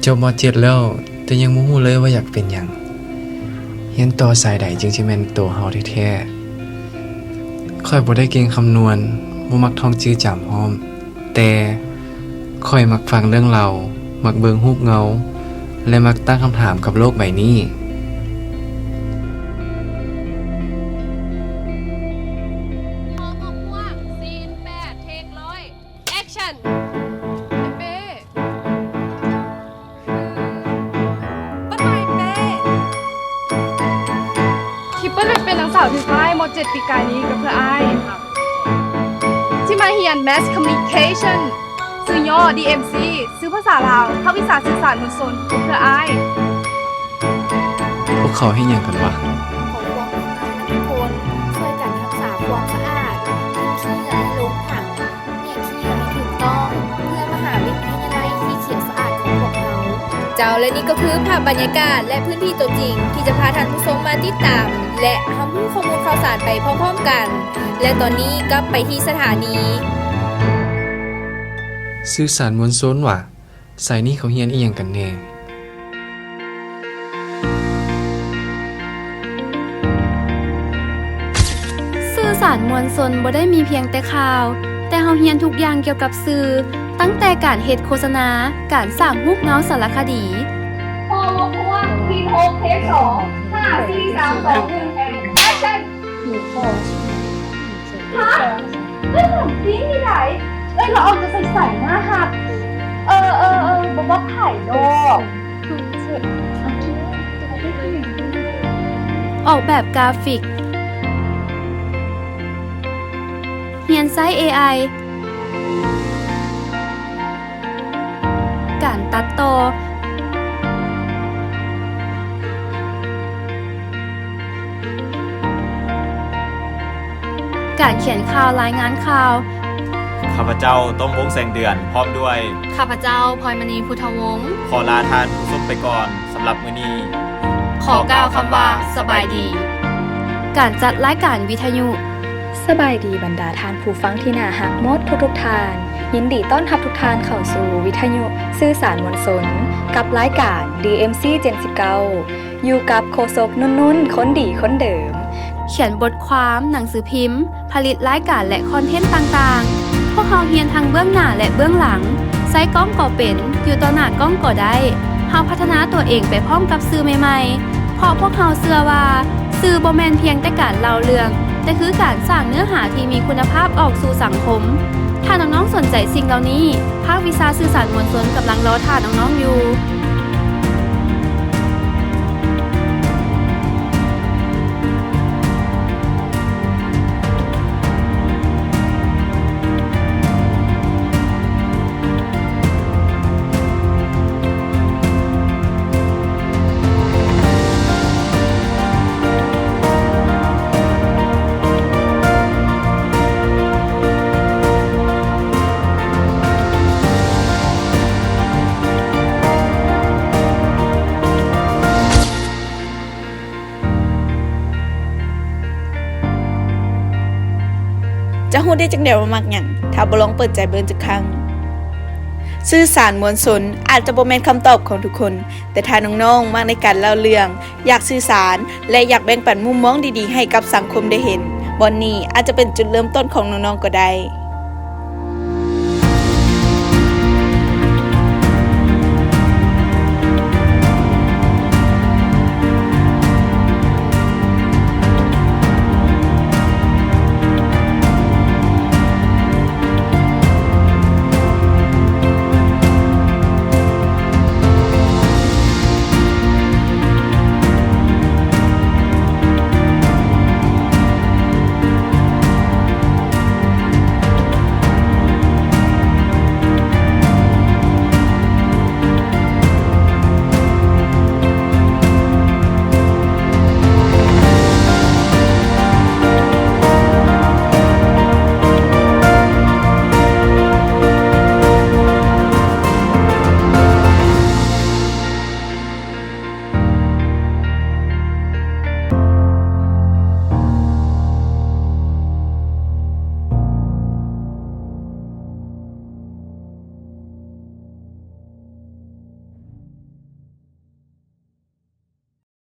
จบม .7 แล้วแต่ยังบ่ฮู้เลยว่าอยากเป็นหยังเรียนต่อสายใดจึงสิแม่นตัวเฮาแท้ๆข้อยบ่ได้เก่งคำนวณบ่มักท่องจื้อจำพร้อมแต่ข้อยมักฟังเรื่องราวมักเบิ่งรูปเงาและมักตั้งคำถามกับโลกใบนี้พอหมกม่วงซีน8เทค100แอคชั่นเป้ป้าหน่อยเป้คิปเปอร์เลยเป็นนางสาวที่ท้ายม .7 ปีกายนี้กับเพื่ออ้ายที่มาเรียน Mass Communication ซื้อย่อ DMC ซื้อภาษาลาวภาควิชาสื่อสารมวลชนกับเพื่ออ้าย พวกเขาเฮ็ดหยังกันวะ ของความปลอดภัยนะทุกคนช่วยกันรักษาความสะอาดทิ้งขี้เหงื่อให้ลงถังเนี่ยขี้เหงื่อให้ถูกต้องเพื่อมหาวิทยาลัยที่เขียวสะอาดของพวกเราเจ้าและนี่ก็คือภาพบรรยากาศและพื้นที่ตัวจริง ที่จะพาท่านผู้ชมมาติดตาม และรับรู้ข้อมูลข่าวสารไปพร้อมๆกัน และตอนนี้ก็ไปที่สถานี สื่อสารมวลชนว่ะสายนี้เขาเรียนอีหยังกันแน่ สื่อสารมวลชนบ่ได้มีเพียงแต่ข่าว แต่เฮาเรียนทุกอย่างเกี่ยวกับสื่อ ตั้งแต่การเฮ็ดโฆษณา การสร้างรูปเงาสารคดี พอหมกม่วงซีน6เทค2 5 4 3 2 1แอคชั่นฮะเรื่องของจริงที่ไหนเราออกจะใส่หน้าหักบอกว่าไผ่ดอก ออกแบบกราฟิก เรียนใช้ AI การตัดต่อ การเขียนข่าวรายงานข่าว ข้าพเจ้าต้มวงแสงเดือนพร้อมด้วย ข้าพเจ้าพลอยมณีพุทธวงศ์ ขอลาทานผู้ชมไปก่อนสำหรับมื้อนี้ ขอกล่าวคำว่าสบายดี การจัดรายการวิทยุ สบายดีบรรดาทานผู้ฟังที่น่าหักหมดทุกๆทาน ยินดีต้อนรับทุกทานเข้าสู่วิทยุสื่อสารมวลชนกับรายการ DMC 79อยู่กับโฆษกนุ่นๆคนดีคนเดิม เขียนบทความหนังสือพิมพ์ ผลิตรายการและคอนเทนต์ต่างๆ พวกเราเรียนทั้งเบื้องหน้าและเบื้องหลังใช้กล้องก็เป็น อยู่ต่อหน้ากล้องก็ได้เราพัฒนาตัวเองไปพร้อมกับสื่อใหม่ๆ เพราะพวกเราเชื่อว่าสื่อบ่แม่นเพียงแต่การเล่าเรื่อง แต่คือการสร้างเนื้อหาที่มีคุณภาพออกสู่สังคม ถ้าน้องๆสนใจสิ่งเหล่านี้ ภาควิชาสื่อสารมวลชนกำลังรอท่าน้องๆอยู่จะฮู้ได้จังได๋ว่ามักหยังถ้าบ่ลองเปิดใจเบิ่งจักครั้งสื่อสารมวลชนอาจจะบ่แม่นคำตอบของทุกคน แต่ถ้าน้องๆมักในการเล่าเรื่อง อยากสื่อสารและอยากแบ่งปันมุมมองดีๆให้กับสังคมได้เห็นบ่นี้อาจจะเป็นจุดเริ่มต้นของน้องๆก็ได้